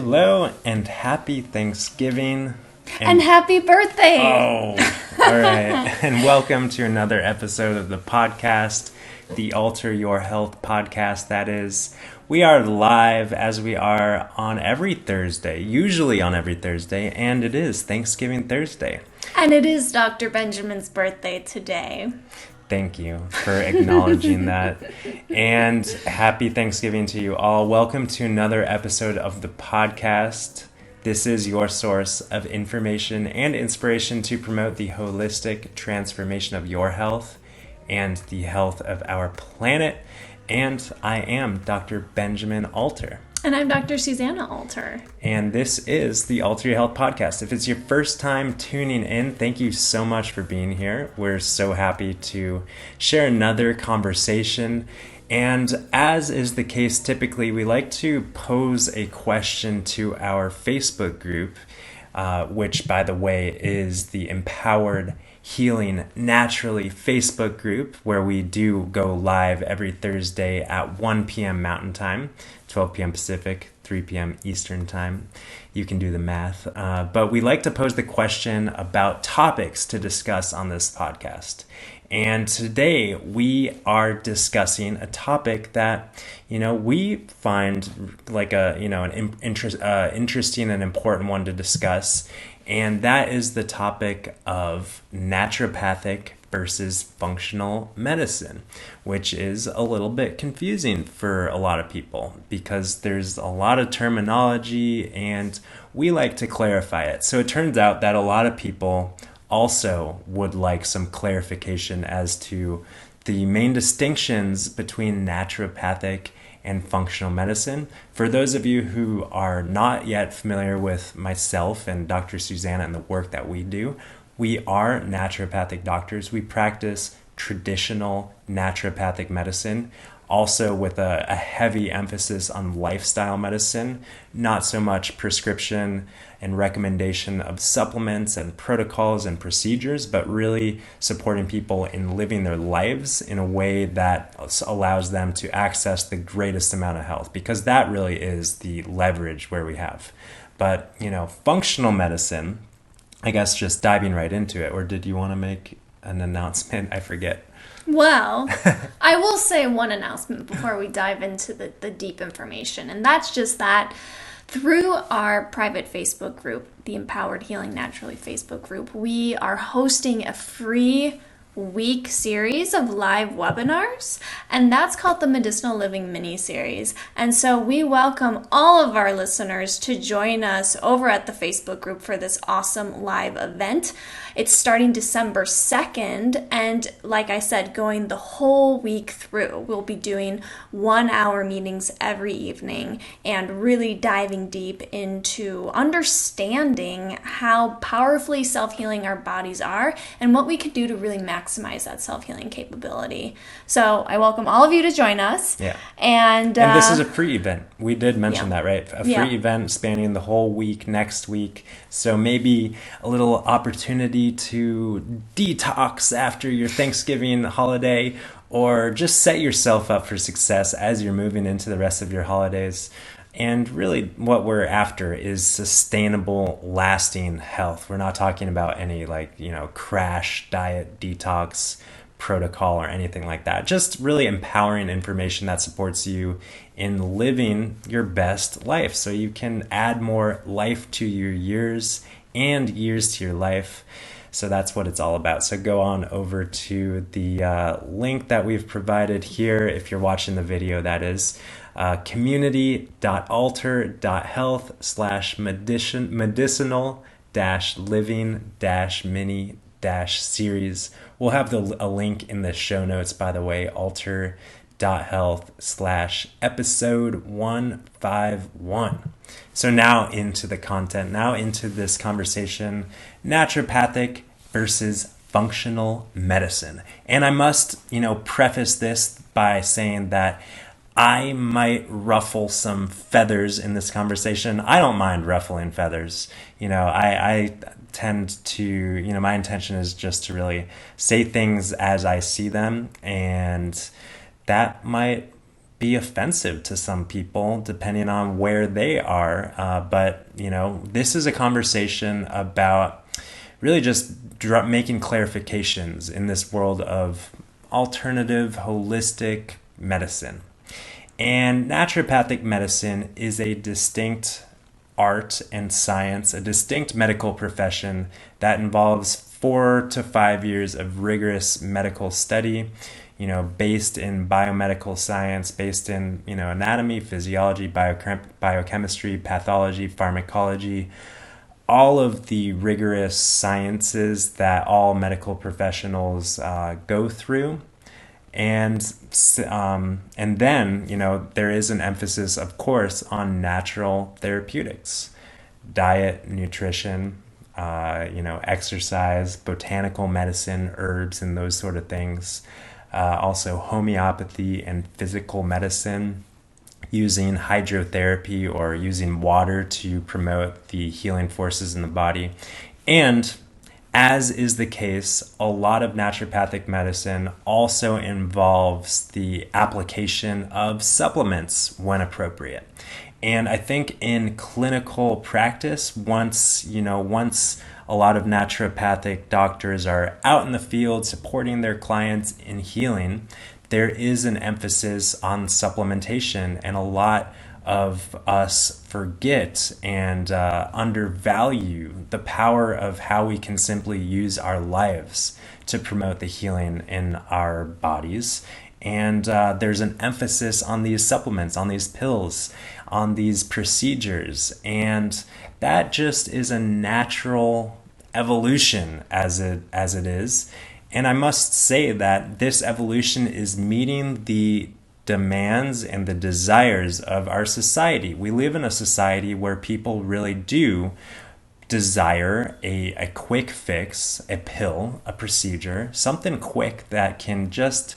Hello and happy Thanksgiving. And happy birthday! Oh, all right. And welcome to another episode of the podcast, the Alter Your Health podcast. That is, we are live as we are on every Thursday, usually on every Thursday, and it is Thanksgiving Thursday. And it is Dr. Benjamin's birthday today. Thank you for acknowledging that. And happy Thanksgiving to you all. Welcome to another episode of the podcast. This is your source of information and inspiration to promote the holistic transformation of your health and the health of our planet. And I am Dr. Benjamin Alter. And I'm Dr. Susanna Alter. And this is the Alter Your Health podcast. If it's your first time tuning in, thank you so much for being here. We're so happy to share another conversation. And as is the case typically, we like to pose a question to our Facebook group, which, by the way, is the Empowered Healing Naturally Facebook group, where we do go live every Thursday at 1 p.m. Mountain Time, 12 p.m. Pacific, 3 p.m. Eastern Time. You can do the math. But we like to pose the question about topics to discuss on this podcast. And today we are discussing a topic that, we find like an interesting and important one to discuss. And that is the topic of naturopathic versus functional medicine, which is a little bit confusing for a lot of people because there's a lot of terminology and we like to clarify it. So it turns out that a lot of people also would like some clarification as to the main distinctions between naturopathic and functional medicine. For those of you who are not yet familiar with myself and Dr. Susanna and the work that we do, we are naturopathic doctors. We practice traditional naturopathic medicine, also with a heavy emphasis on lifestyle medicine, not so much prescription and recommendation of supplements and protocols and procedures, but really supporting people in living their lives in a way that allows them to access the greatest amount of health, because that really is the leverage where we have. But, functional medicine, I guess just diving right into it, or did you want to make an announcement? I forget. Well, I will say one announcement before we dive into the deep information, and that's just that through our private Facebook group, the Empowered Healing Naturally Facebook group, we are hosting a free week series of live webinars, and that's called the Medicinal Living Mini-Series. And so we welcome all of our listeners to join us over at the Facebook group for this awesome live event. It's starting December 2nd, and like I said, going the whole week through. We'll be doing 1-hour meetings every evening and really diving deep into understanding how powerfully self-healing our bodies are and what we can do to really maximize that self-healing capability. So I welcome all of you to join us. Yeah. And this is a free event. We did mention that, right? A free event spanning the whole week, next week. So maybe a little opportunity to detox after your Thanksgiving holiday, or just set yourself up for success as you're moving into the rest of your holidays. And really what we're after is sustainable, lasting health. We're not talking about any crash diet detox protocol or anything like that. Just really empowering information that supports you in living your best life so you can add more life to your years and years to your life. So that's what it's all about. So go on over to the link that we've provided here. If you're watching the video, that is community.alter.health/medicinal-living-mini-series. We'll have a link in the show notes, by the way, alter.health/episode 151. So now into the content, now into this conversation, naturopathic versus functional medicine. And I must, preface this by saying that I might ruffle some feathers in this conversation. I don't mind ruffling feathers. I tend to, my intention is just to really say things as I see them, and that might be offensive to some people depending on where they are. But, this is a conversation about really just making clarifications in this world of alternative holistic medicine. And naturopathic medicine is a distinct art and science, a distinct medical profession that involves 4 to 5 years of rigorous medical study, based in biomedical science, based in, anatomy, physiology, biochemistry, pathology, pharmacology, all of the rigorous sciences that all medical professionals go through. And then, there is an emphasis, of course, on natural therapeutics, diet, nutrition, exercise, botanical medicine, herbs, and those sort of things. Also homeopathy and physical medicine, using hydrotherapy or using water to promote the healing forces in the body. And as is the case, a lot of naturopathic medicine also involves the application of supplements when appropriate. And I think in clinical practice, once a lot of naturopathic doctors are out in the field supporting their clients in healing, there is an emphasis on supplementation, and a lot of us forget and undervalue the power of how we can simply use our lives to promote the healing in our bodies. And there's an emphasis on these supplements, on these pills, on these procedures, and that just is a natural evolution as it is. And I must say that this evolution is meeting the demands and the desires of our society. We live in a society where people really do desire a quick fix, a pill, a procedure, something quick that can just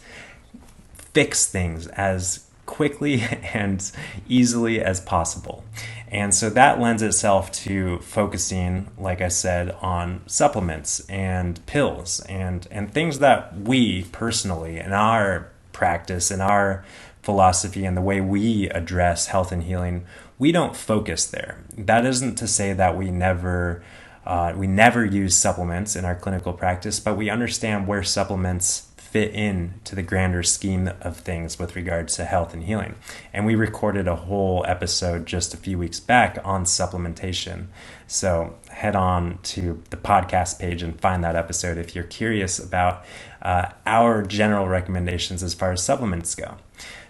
fix things as quickly and easily as possible. And so that lends itself to focusing, like I said, on supplements and pills and things that we personally, in our practice, in our philosophy, and the way we address health and healing, we don't focus there. That isn't to say that we never use supplements in our clinical practice, but we understand where supplements fit in to the grander scheme of things with regards to health and healing. And we recorded a whole episode just a few weeks back on supplementation. So head on to the podcast page and find that episode if you're curious about our general recommendations as far as supplements go.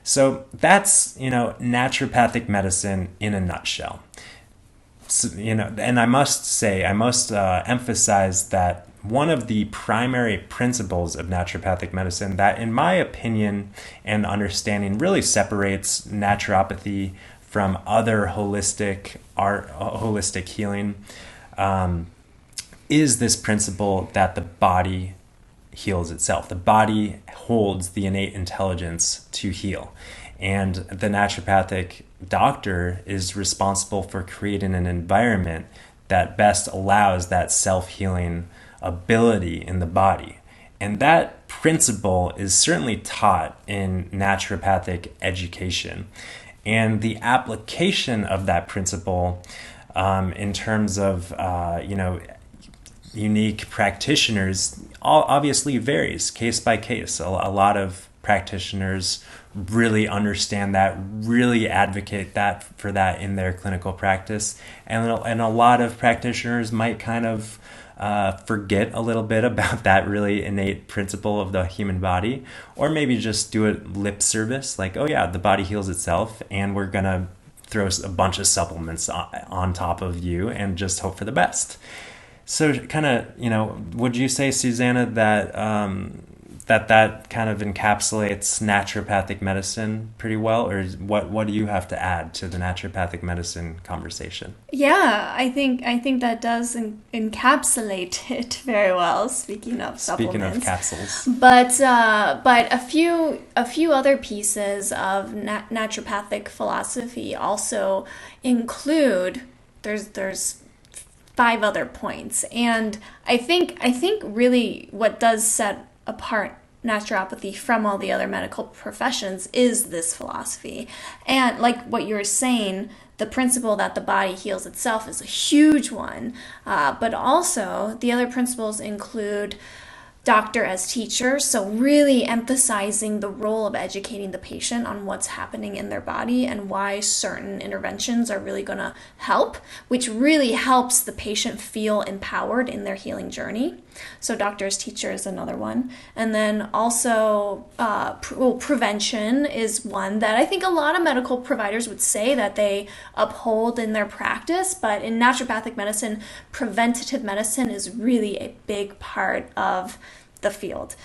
So that's, naturopathic medicine in a nutshell. So, and I must emphasize that one of the primary principles of naturopathic medicine that, in my opinion and understanding, really separates naturopathy from other holistic healing, is this principle that the body heals itself. The body holds the innate intelligence to heal. And the naturopathic doctor is responsible for creating an environment that best allows that self-healing ability in the body. And that principle is certainly taught in naturopathic education. And the application of that principle in terms of, unique practitioners obviously varies case by case. A lot of practitioners really understand that, really advocate for that in their clinical practice. And a lot of practitioners might kind of forget a little bit about that really innate principle of the human body, or maybe just do it lip service, like, oh yeah, the body heals itself, and we're going to throw a bunch of supplements on top of you and just hope for the best. So kind of, would you say, Susanna, that that kind of encapsulates naturopathic medicine pretty well, or what do you have to add to the naturopathic medicine conversation? Yeah, I think that does encapsulate it very well. Speaking of supplements, speaking of capsules, but a few other pieces of naturopathic philosophy also include there's 5 other points, and I think really what does set apart naturopathy from all the other medical professions is this philosophy. And like what you were saying, the principle that the body heals itself is a huge one. But also, the other principles include doctor as teacher, so really emphasizing the role of educating the patient on what's happening in their body and why certain interventions are really going to help, which really helps the patient feel empowered in their healing journey. So doctor as teacher is another one. And then also prevention is one that I think a lot of medical providers would say that they uphold in their practice, but in naturopathic medicine, preventative medicine is really a big part of the field.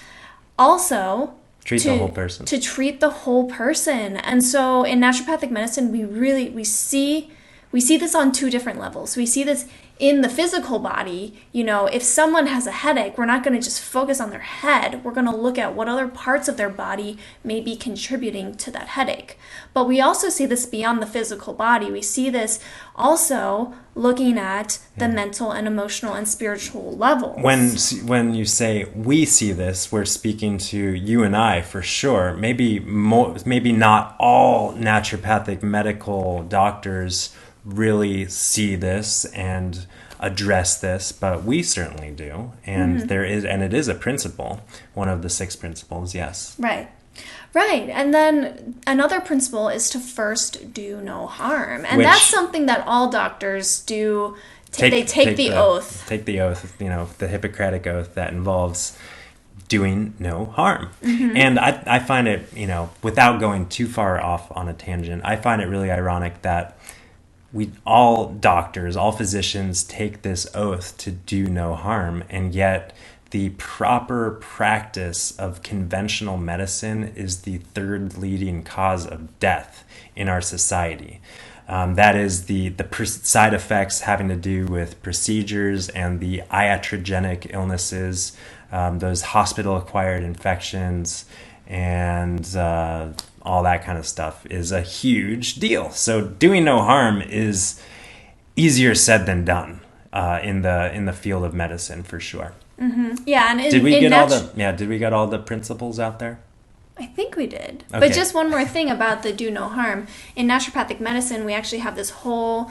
Also, treat the whole person. To treat the whole person. And so in naturopathic medicine, we see this on two different levels. We see this in the physical body. If someone has a headache, we're not going to just focus on their head. We're going to look at what other parts of their body may be contributing to that headache. But we also see this beyond the physical body. We see this also looking at the mental and emotional and spiritual levels. When you say we see this, we're speaking to you and I for sure. Maybe not all naturopathic medical doctors really see this and address this, but we certainly do. And it is a principle, one of the 6 principles, yes. Right. And then another principle is to first do no harm. And that's something that all doctors do. They take the oath. Take the oath, the Hippocratic oath that involves doing no harm. And I find it, without going too far off on a tangent, I find it really ironic that all doctors, all physicians take this oath to do no harm, and yet the proper practice of conventional medicine is the 3rd leading cause of death in our society. That is the side effects having to do with procedures and the iatrogenic illnesses, those hospital-acquired infections, and all that kind of stuff is a huge deal. So doing no harm is easier said than done in the field of medicine, for sure. Yeah, and did we get all the principles out there? I think we did. Okay. But just one more thing about the do no harm. In naturopathic medicine, we actually have this whole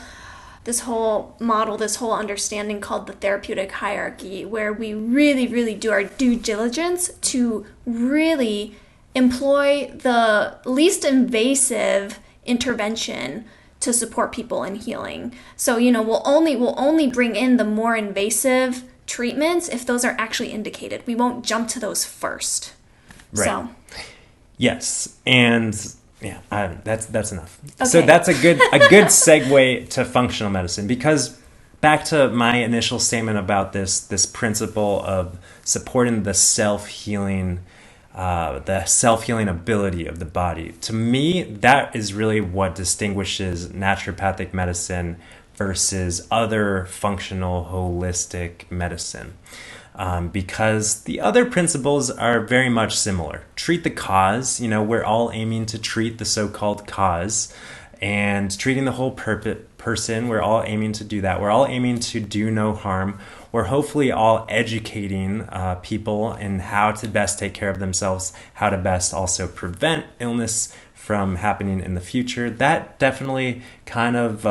model, this whole understanding called the therapeutic hierarchy, where we really, really do our due diligence to really employ the least invasive intervention to support people in healing. So, we'll only bring in the more invasive treatments if those are actually indicated. We won't jump to those first. Right. So. Yes, and that's enough. Okay. So that's a good segue to functional medicine, because back to my initial statement about this principle of supporting the self-healing ability of the body. To me, that is really what distinguishes naturopathic medicine versus other functional holistic medicine. Because the other principles are very much similar. Treat the cause. We're all aiming to treat the so-called cause, and treating the whole person. We're all aiming to do that. We're all aiming to do no harm. We're hopefully all educating people in how to best take care of themselves, how to best also prevent illness from happening in the future. That definitely kind of,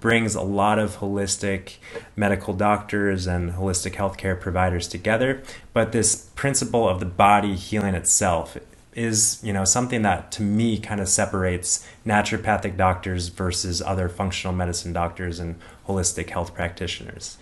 brings a lot of holistic medical doctors and holistic healthcare providers together. But this principle of the body healing itself is, something that to me kind of separates naturopathic doctors versus other functional medicine doctors and holistic health practitioners.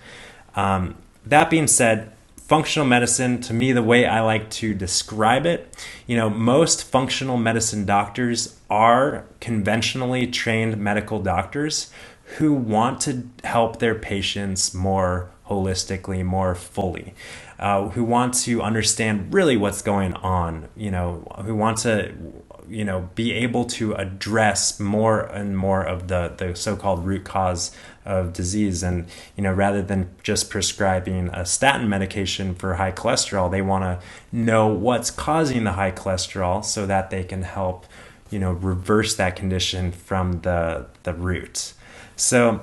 That being said, functional medicine, to me, the way I like to describe it, most functional medicine doctors are conventionally trained medical doctors who want to help their patients more holistically, more fully, who want to understand really what's going on, who want to, be able to address more and more of the so-called root cause of disease. And, rather than just prescribing a statin medication for high cholesterol, they want to know what's causing the high cholesterol so that they can help, reverse that condition from the root. So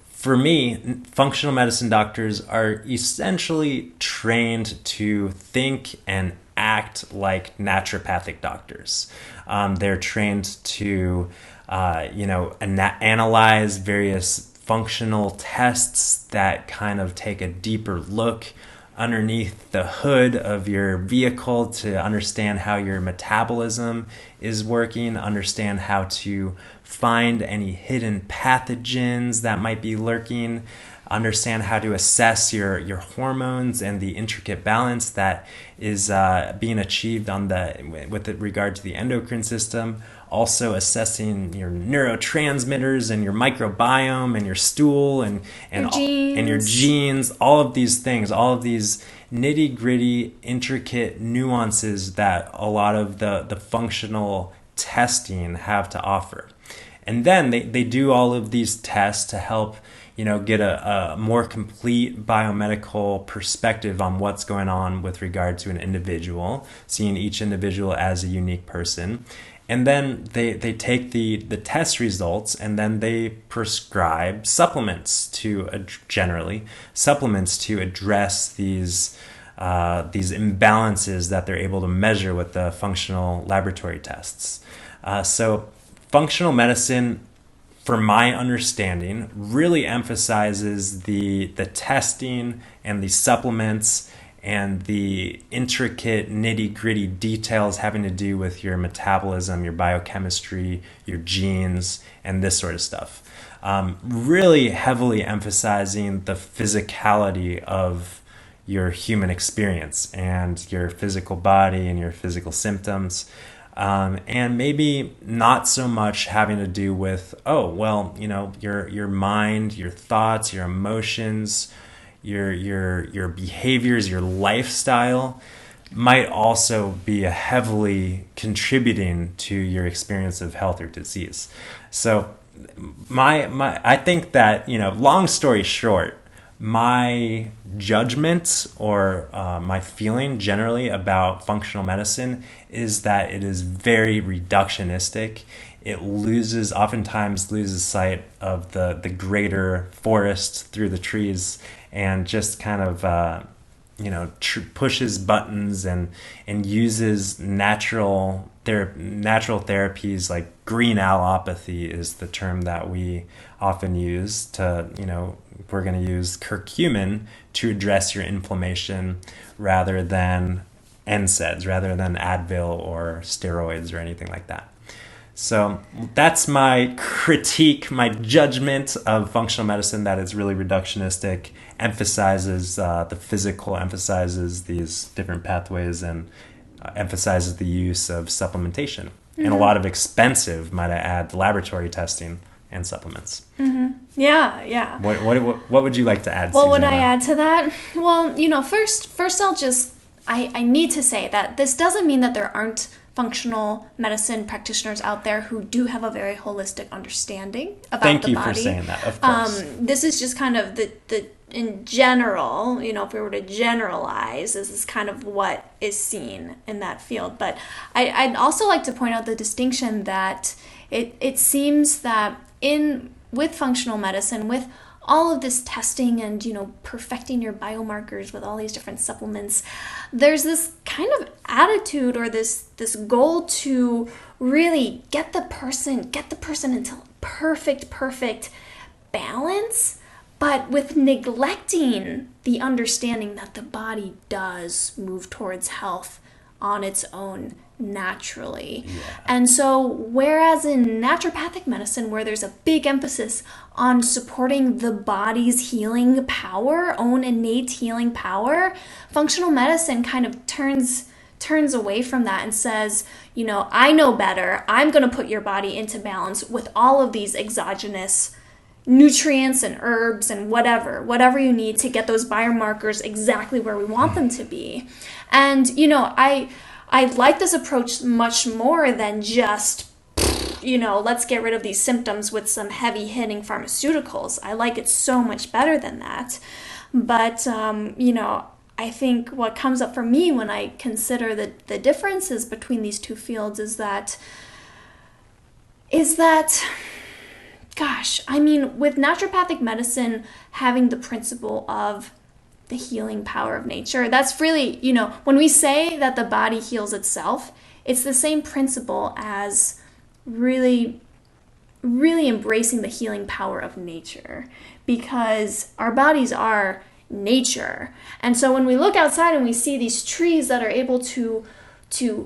for me, functional medicine doctors are essentially trained to think and act like naturopathic doctors. They're trained to, analyze various functional tests that kind of take a deeper look underneath the hood of your vehicle to understand how your metabolism is working, understand how to find any hidden pathogens that might be lurking, understand how to assess your hormones and the intricate balance that is being achieved with regard to the endocrine system. Also assessing your neurotransmitters and your microbiome and your stool and your genes, all of these things, all of these nitty-gritty, intricate nuances that a lot of the functional testing have to offer. And then they do all of these tests to help get a more complete biomedical perspective on what's going on with regard to an individual, seeing each individual as a unique person. And then they take the test results and then they prescribe supplements to address these imbalances that they're able to measure with the functional laboratory tests. So functional medicine, for my understanding, really emphasizes the testing and the supplements and the intricate nitty-gritty details having to do with your metabolism, your biochemistry, your genes, and this sort of stuff. Really heavily emphasizing the physicality of your human experience and your physical body and your physical symptoms. And maybe not so much having to do with, your mind, your thoughts, your emotions, your behaviors, your lifestyle might also be heavily contributing to your experience of health or disease. So I think that, long story short, my judgment or my feeling generally about functional medicine is that it is very reductionistic. It oftentimes loses sight of the greater forest through the trees and just kind of, pushes buttons and uses natural therapies like green allopathy is the term that we often use to, we're going to use curcumin to address your inflammation rather than NSAIDs, rather than Advil or steroids or anything like that. So that's my critique, my judgment of functional medicine, that it's really reductionistic, emphasizes the physical, emphasizes these different pathways, and emphasizes the use of supplementation. Mm-hmm. And a lot of expensive, might I add, laboratory testing and supplements. Mm-hmm. Yeah. What would you like to add, What Susanna? would I add to that? Well, first I need to say that this doesn't mean that there aren't functional medicine practitioners out there who do have a very holistic understanding about the body. Thank you for saying that, of course. This is just kind of the in general, if we were to generalize, this is kind of what is seen in that field. But I'd also like to point out the distinction that it seems that with functional medicine, with all of this testing and, perfecting your biomarkers with all these different supplements, there's this kind of attitude or this goal to really get the person into perfect balance, but with neglecting the understanding that the body does move towards health on its own naturally. Yeah. And so whereas in naturopathic medicine, where there's a big emphasis on supporting the body's healing power, own innate healing power, functional medicine kind of turns away from that and says, I know better. I'm going to put your body into balance with all of these exogenous nutrients and herbs and whatever you need to get those biomarkers exactly where we want them to be. And, I like this approach much more than just, let's get rid of these symptoms with some heavy hitting pharmaceuticals. I like it so much better than that. But, I think what comes up for me when I consider the differences between these two fields is that, gosh, with naturopathic medicine having the principle of the healing power of nature. That's really, when we say that the body heals itself, it's the same principle as really, really embracing the healing power of nature, because our bodies are nature. And so when we look outside and we see these trees that are able to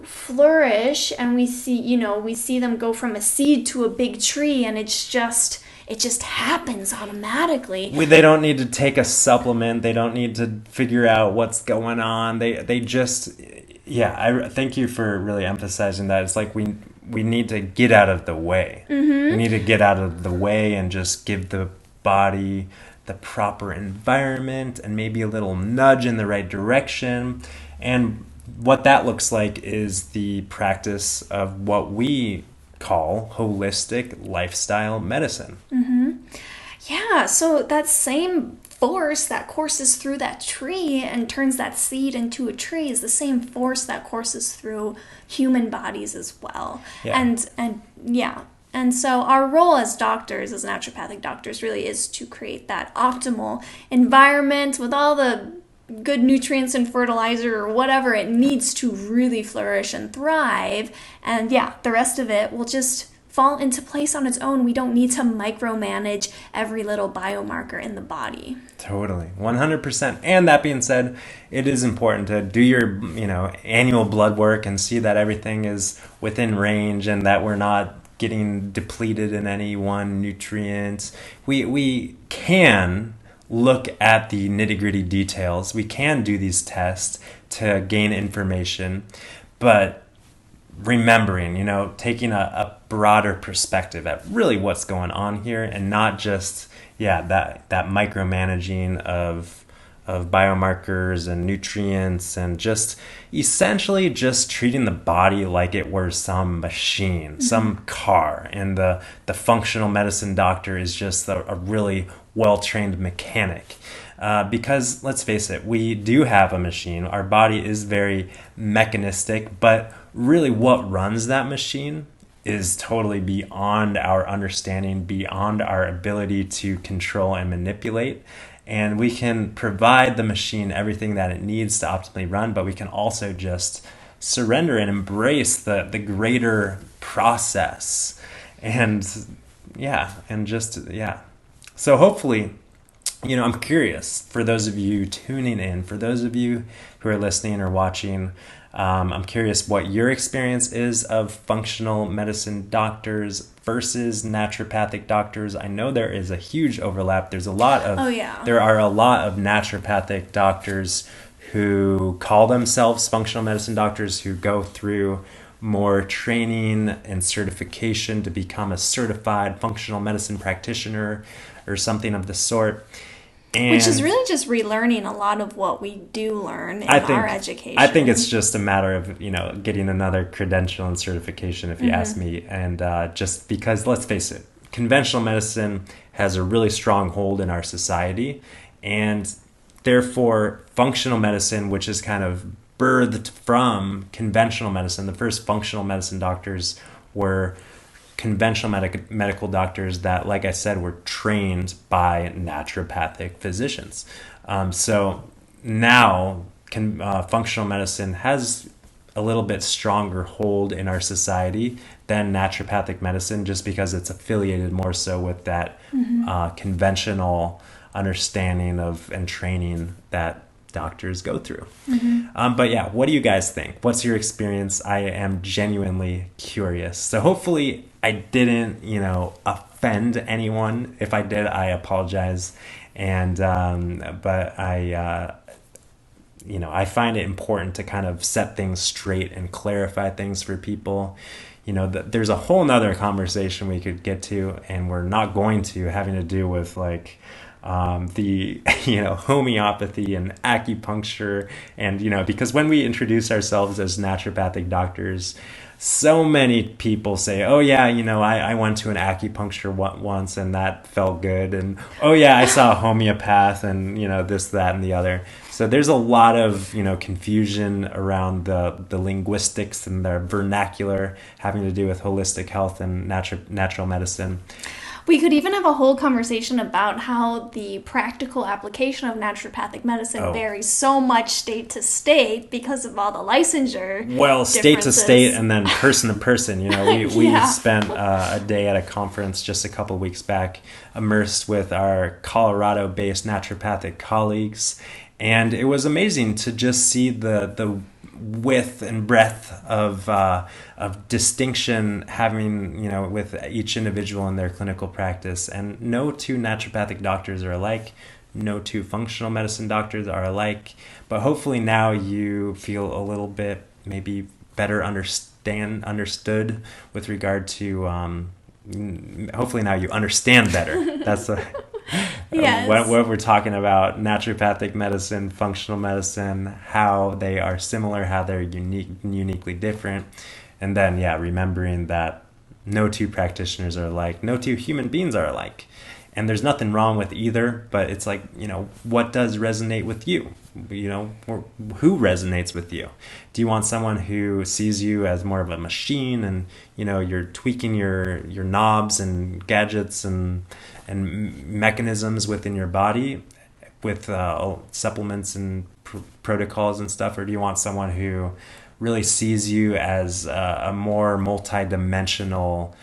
flourish, and we see them go from a seed to a big tree, and it just happens automatically. They don't need to take a supplement. They don't need to figure out what's going on. They just, I thank you for really emphasizing that. It's like we need to get out of the way. We need to get out of the way and just give the body the proper environment and maybe a little nudge in the right direction. And what that looks like is the practice of what we call holistic lifestyle medicine. Yeah, so that same force that courses through that tree and turns that seed into a tree is the same force that courses through human bodies as well. And so our role as doctors, as naturopathic doctors, really is to create that optimal environment with all the good nutrients and fertilizer or whatever it needs to really flourish and thrive. And the rest of it will just fall into place on its own. We don't need to micromanage every little biomarker in the body. Totally, 100%. And that being said, it is important to do your, annual blood work and see that everything is within range and that we're not getting depleted in any one nutrient. We can look at the nitty-gritty details. We can do these tests to gain information, but remembering, taking a broader perspective at really what's going on here, and not just that micromanaging of biomarkers and nutrients, and just essentially just treating the body like it were some machine, some car, and the functional medicine doctor is just a really well-trained mechanic. Because let's face it, we do have a machine. Our body is very mechanistic, but really what runs that machine is totally beyond our understanding, beyond our ability to control and manipulate. And we can provide the machine everything that it needs to optimally run, but we can also just surrender and embrace the greater process. And so hopefully, I'm curious, for those of you tuning in, for those of you who are listening or watching, I'm curious what your experience is of functional medicine doctors versus naturopathic doctors. I know there is a huge overlap. There are a lot of naturopathic doctors who call themselves functional medicine doctors, who go through more training and certification to become a certified functional medicine practitioner or something of the sort. Which is really just relearning a lot of what we do learn in our education. I think it's just a matter of, getting another credential and certification, if you ask me. And just because, let's face it, conventional medicine has a really strong hold in our society. And therefore, functional medicine, which is kind of birthed from conventional medicine, the first functional medicine doctors were conventional medical doctors that, like I said, were trained by naturopathic physicians. So now functional medicine has a little bit stronger hold in our society than naturopathic medicine, just because it's affiliated more so with that conventional understanding of and training that doctors go through. But what do you guys think? What's your experience? I am genuinely curious. So hopefully I didn't, offend anyone. If I did, I apologize. And but I find it important to kind of set things straight and clarify things for people. There's a whole nother conversation we could get to, and we're not going to, having to do with the homeopathy and acupuncture, and because when we introduce ourselves as naturopathic doctors, so many people say, oh yeah, I went to an acupuncture once and that felt good, and oh yeah, I saw a homeopath, and this, that, and the other. So there's a lot of confusion around the linguistics and the vernacular having to do with holistic health and natural medicine. We could even have a whole conversation about how the practical application of naturopathic medicine varies so much state to state because of all the licensure state to state and then person to person. We Yeah. spent a day at a conference just a couple weeks back, immersed with our Colorado-based naturopathic colleagues, and it was amazing to just see the width and breadth of distinction having with each individual in their clinical practice. And no two naturopathic doctors are alike, no two functional medicine doctors are alike, but hopefully now you feel a little bit maybe better understood with regard to hopefully now you understand better. That's Yes. what we're talking about: naturopathic medicine, functional medicine, how they are similar, how they're uniquely different. And then, remembering that no two practitioners are alike, no two human beings are alike. And there's nothing wrong with either, but it's like, what does resonate with you? Who resonates with you? Do you want someone who sees you as more of a machine and, you're tweaking your knobs and gadgets and mechanisms within your body with supplements and protocols and stuff? Or do you want someone who really sees you as a more multidimensional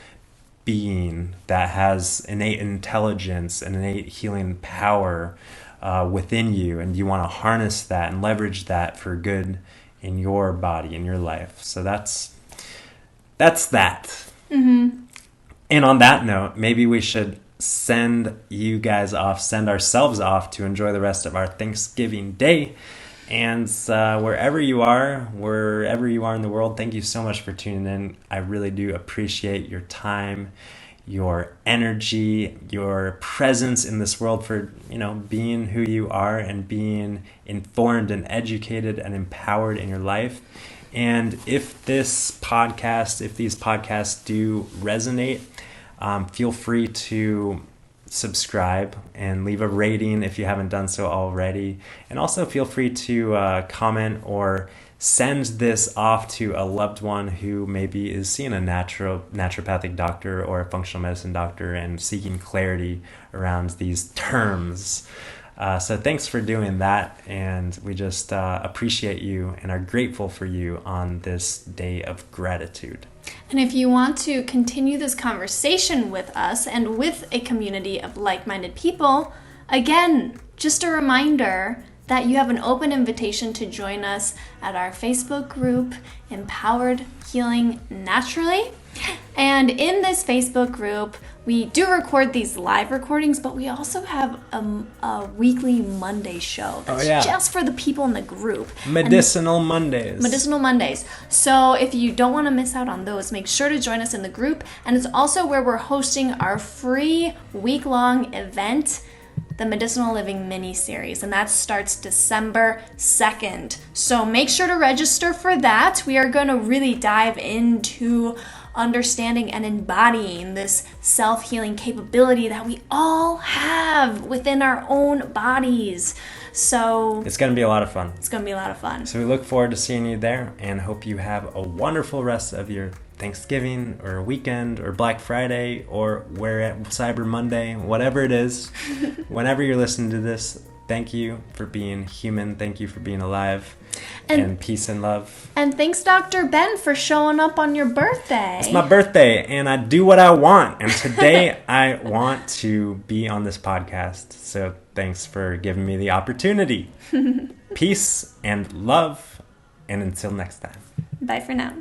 being that has innate intelligence and innate healing power within you, and you want to harness that and leverage that for good in your body, in your life? So that's that. Mm-hmm. And on that note, maybe we should send ourselves off to enjoy the rest of our Thanksgiving Day. And wherever you are in the world, thank you so much for tuning in. I really do appreciate your time, your energy, your presence in this world, for being who you are and being informed and educated and empowered in your life. And if these podcasts do resonate, feel free to subscribe and leave a rating if you haven't done so already. And also feel free to comment or send this off to a loved one who maybe is seeing a naturopathic doctor or a functional medicine doctor and seeking clarity around these terms. So thanks for doing that, and we just appreciate you and are grateful for you on this day of gratitude. And if you want to continue this conversation with us and with a community of like-minded people, again, just a reminder that you have an open invitation to join us at our Facebook group, Empowered Healing Naturally. And in this Facebook group, we do record these live recordings, but we also have a weekly Monday show that's just for the people in the group. Medicinal Mondays. So if you don't want to miss out on those, make sure to join us in the group. And it's also where we're hosting our free week-long event, the Medicinal Living mini-series, and that starts December 2nd. So make sure to register for that. We are going to really dive into understanding and embodying this self-healing capability that we all have within our own bodies. So it's going to be a lot of fun. So we look forward to seeing you there, and hope you have a wonderful rest of your Thanksgiving or weekend or Black Friday or Cyber Monday, whatever it is. Whenever you're listening to this, thank you for being human. Thank you for being alive. And peace and love. And thanks, Dr. Ben, for showing up on your birthday. It's my birthday, and I do what I want. And today I want to be on this podcast. So thanks for giving me the opportunity. Peace and love. And until next time. Bye for now.